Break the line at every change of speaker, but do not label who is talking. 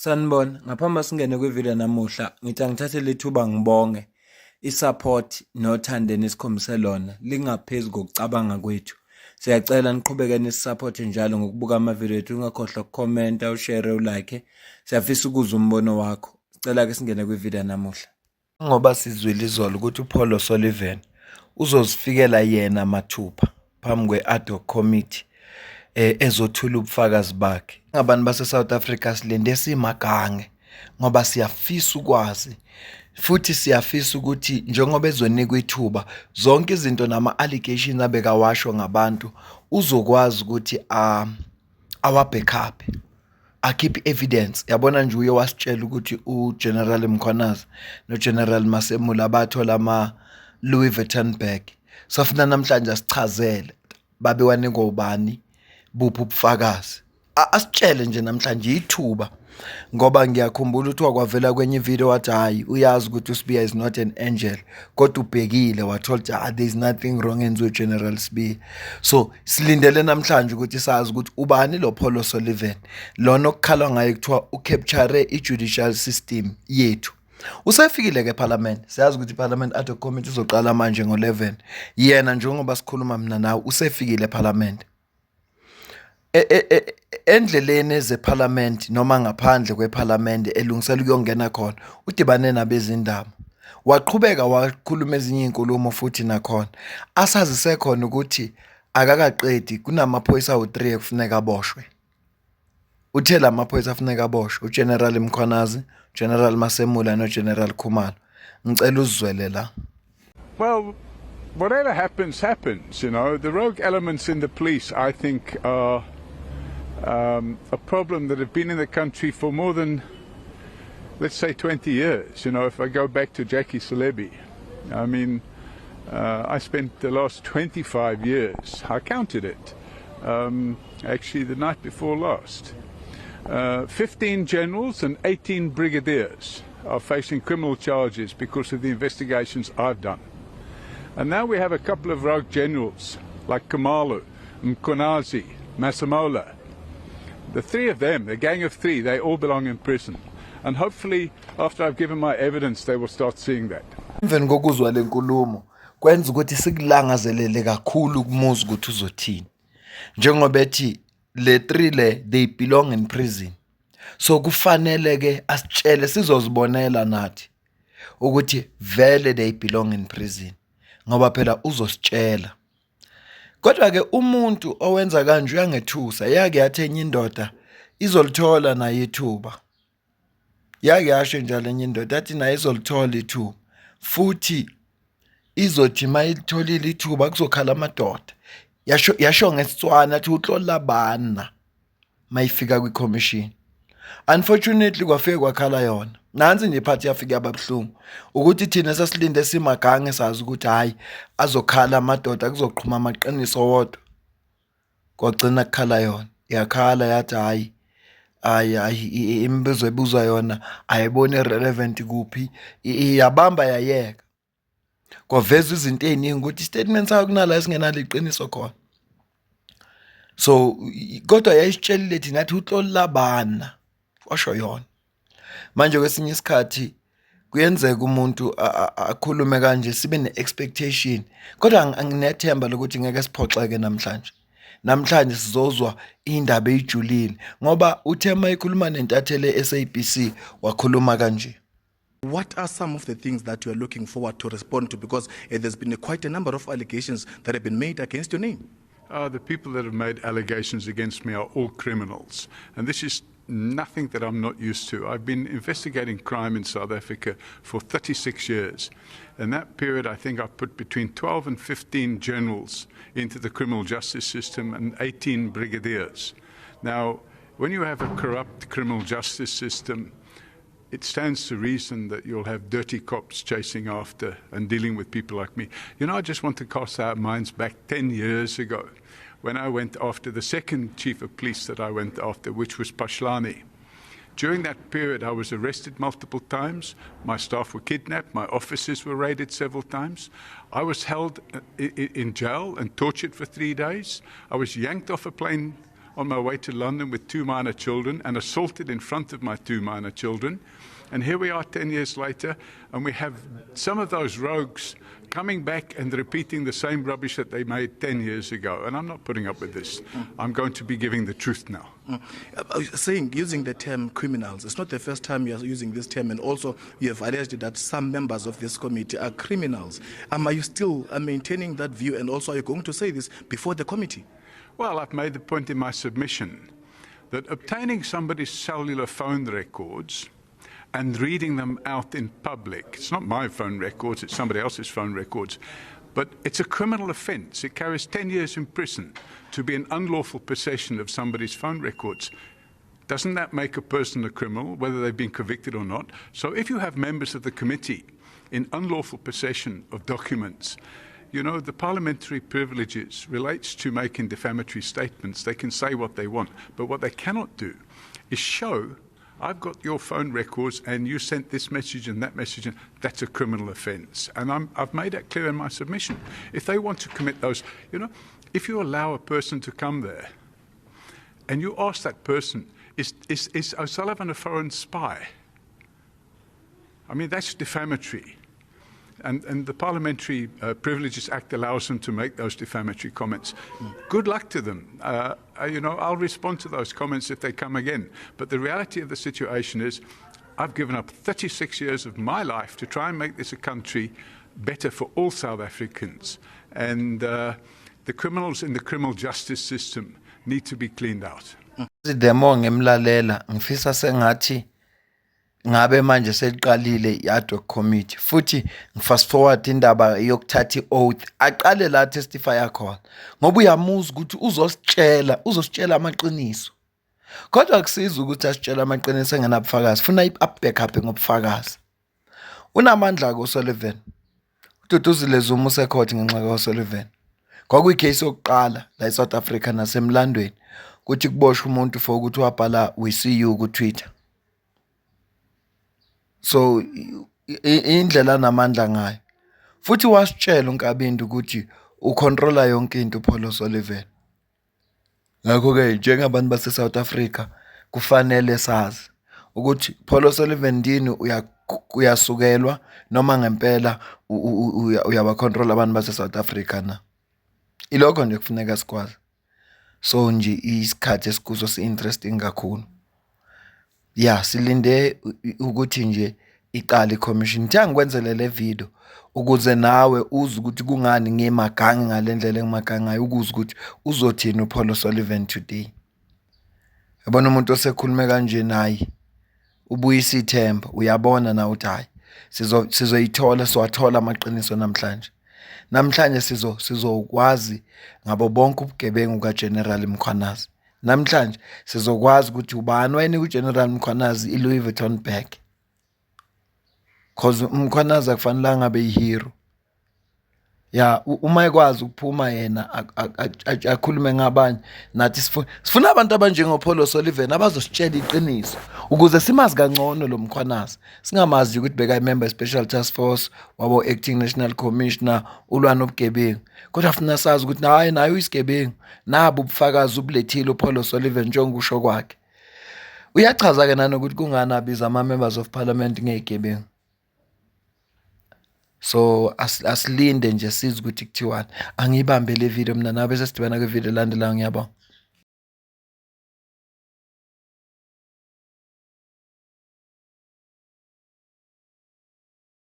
Sanibona, ngaphambi singene kwivideo namuhla, ngithi angithathe lethuba ngibonge i-support nothando nesikhombise lona lingaphezu kokucabanga kwethu. Siyacela niqhubeke nisupporte njalo ngokubuka amavideo ethu, ungakhohlwa ukukhomenta, ushare, ulike. Siyafisa ukuzwa umbono wakho. Sicela ke singene kwivideo namuhla. Ngoba sizwile izolo ukuthi uPaulo Sullivan uzozifikela yena mathupha phambi kwe-ad hoc committee ezothula ubufakazi bakhe. Ngabantu base-South Africa silinde simagange ngoba siyafisa ukwazi futhi siyafisa ukuthi njengoba ezonikwa ithuba zonke izinto nama-allegations abekawasho ngabantu uzokwazi ukuthi awa-backup, akhiphe evidence. Yabona nje uye wasitshela ukuthi uGeneral Mkhwanazi noGeneral Masemula bathola ama-Louis Vuitton bag. Safuna namhlanje asichazele babe wanikwa ubani buphi ubufakazi. Asitshele nje namhlanje ithuba ngoba ngiyakhumbula ukuthi wakwavela kwenye video wathi hayi uyazi ukuthi uSibiya is not an angel kodwa ubhekile wathola ukuthi there is nothing wrong enziwe General Sibiya. So silindele namhlanje ukuthi sazi ukuthi ubani lo Paulo Sullivan lona okukhalwa ngaye kuthiwa ucapture i-judicial system yethu. Usefikile ke eParliament, siyazi ukuthi iParliament ad hoc committee izoqala manje ngo-11. Yena njengoba sikhuluma mina nawe usefike eParliament. Endleleni ezeParliament noma ngaphandle kweParliament elungisela ukuyongena khona udibane nabezindaba, waqhubeka wakhuluma ezinye inkulumo futhi nakhona asazise khona ukuthi akakaqedi kunamaphoyisa awu3 ekufuneka aboshwe. Uthe lamaphoyisa afuneka aboshwe uGeneral Mkhwanazi, General Masemula noGeneral Khumalo. Ngicela uzwele la.
Well, whatever happens, happens, you know. The rogue elements in the police, I think, are a problem that have been in the country for more than, let's say, 20 years. You know, if I go back to Jackie Celebi, I mean, I spent the last 25 years, I counted it, actually the night before last. 15 generals and 18 brigadiers are facing criminal charges because of the investigations I've done. And now we have a couple of rogue generals like Khumalo, Mkhwanazi, Masemola. The three of them, the gang of three, they all belong in prison. And hopefully, after I've given my evidence, they will start seeing that.
Emveni kokuzwa le nkulumo kwenza ukuthi sikulangazelele kakhulu kumuzi ukuthi uzothini. Njengoba ethi le 3 le they belong in prison. So kufanele ke asitshele sizozibonela nathi ukuthi vele they belong in prison. Ngoba phela uzositshela. Kodwa ke umuntu owenza kanje uyangethusa, yake yathi enye indoda izolithola naye ithuba. Yake yasho njalo enye indoda athi naye izolithola ithuba. Futhi izothi mayitholile ithuba kuzokhala amadoda. Yasho ngesitswana athi utlola bana mayifika kwi-commission. Unfortunately kwafike kwakhala yona. Nansi nje phathi yafika yababhlungu ukuthi thina sasilinde simagange sazi ukuthi hayi azokhala amadoda kuzoqhuma amaqiniso wodwa. Kwagcina kukhala yona. Yakhala yathi hayi imibuzo ebuzwa yona ayibone relevant kuphi, iyabamba yayeka. Kwaveza izinto eziningi ukuthi istatement sakho kunala singenalo iqiniso khona. So kodwa yayisitshelile thina athi utloli labana washo yona. Manje kwesinye isikhathi kuyenzeka umuntu akhulume kanje sibe ne-expectation kodwa anginethemba lokuthi ngeke siphoxeke namhlanje. Namhlanje sizozwa indaba ejulile ngoba uThema ikhuluma nentathele SABC wakhuluma kanje.
What are some of the things that you are looking forward to respond to? Because there's been quite a number of allegations that have been made against your name.
The people that have made allegations against me are all criminals. And this is nothing that I'm not used to. I've been investigating crime in South Africa for 36 years. In that period, I think I put between 12 and 15 generals into the criminal justice system and 18 brigadiers. Now, when you have a corrupt criminal justice system, it stands to reason that you'll have dirty cops chasing after and dealing with people like me. You know, I just want to cast our minds back 10 years ago when I went after the second chief of police that I went after, which was Pashlani. During that period, I was arrested multiple times. My staff were kidnapped. My offices were raided several times. I was held in jail and tortured for 3 days. I was yanked off a plane on my way to London with 2 minor children and assaulted in front of my 2 minor children. And here we are 10 years later, and we have some of those rogues coming back and repeating the same rubbish that they made 10 years ago. And I'm not putting up with this. I'm going to be giving the truth now.
Using the term criminals, it's not the first time you are using this term, and also you have alleged that some members of this committee are criminals. Are you still maintaining that view, and also are you going to say this before the committee?
Well, I've made the point in my submission that obtaining somebody's cellular phone records and reading them out in public, it's not my phone records, it's somebody else's phone records, but it's a criminal offence. It carries 10 years in prison to be in unlawful possession of somebody's phone records. Doesn't that make a person a criminal, whether they've been convicted or not? So if you have members of the committee in unlawful possession of documents, you know, the parliamentary privileges relates to making defamatory statements. They can say what they want, but what they cannot do is show, I've got your phone records and you sent this message and that message, and that's a criminal offence. And I've made that clear in my submission. If they want to commit those, you know, if you allow a person to come there and you ask that person, is O'Sullivan a foreign spy? I mean, that's defamatory. And the Parliamentary Privileges Act allows them to make those defamatory comments. Good luck to them. You know, I'll respond to those comments if they come again. But the reality of the situation is I've given up 36 years of my life to try and make this a country better for all South Africans. And the criminals in the criminal justice system need to be cleaned out.
Demo ngemlalela ngifisa sengathi ngabe manje seliqalile i-ad-hoc committee futhi ngifast forward indaba yokuthatha i-oath aqale la testify khona ngoba uyamuzwa ukuthi uzositshela amaqiniso kodwa akusiza ukuthi asitshela amaqiniso engenabufakazi funa i-back-up ngobufakazi unamandla ko-Sullivan uDuduzile Zuma usecourt ngenxa ka-Sullivan kwakuyicase yokuqala la eSouth Africa nasemlandweni ukuthi kuboshwe umuntu for ukuthi wabhala we see you ku Twitter. So indlela namandla ngayo futhi wasitshela uNkabinde ukuthi ucontrola yonke into Paul O'Sullivan. Ngakho ke njengabantu base South Africa kufanele sazi ukuthi Paul O'Sullivan ndini uyasukelwa noma ngempela uyabacontrol abantu base South Africa na. Ilokho nje kufuneka sikwazi. So nje isikhathi esikuzo si-interesting kakhulu. Yeah, silinde ukuthi nje iqala i-commission. Ngithanga kwenzele le video ukuze nawe uze ukuthi kungani ngemagangi ngalendlela engimagangi ngayo ukuze ukuthi uzothina uPaul O'Sullivan today. Yabona umuntu osekhulume kanje naye ubuyisa ithemba uyabona na uthi hayi sizoyithola siwathola amaqiniso namhlanje. Namhlanje sizokwazi ngabo bonke ubugebengu kaGeneral Mkhwanazi. Namhlanje sizokwazi ukuthi ubani wena uGeneral Mkhwanazi iLouis Vuitton bag. Cause Mkhwanazi akufanele ngabe ihero. Ya uma ekwazi ukuphuma yena akhulume ngabanye nathi sifuna abantu abanjengo Paul O'Sullivan abazositshela iqiniso ukuze simazi kangcono lo Mkhwanazi singamazi ukuthi beka member special task force wabo acting national commissioner ulwana obugebengu kodwa afuna sazi ukuthi hayi nayo isigebengu nabo ubufakazi ubulethile uPaul O'Sullivan njengokusho kwakhe uyachaza ke nanokuthi kungani abiza ama members of parliament ngegebengu. So asilinde nje sizi ukuthi kuthiwani angibambe le video mina nabe sesidibana ke video landelayo ngiyabonga.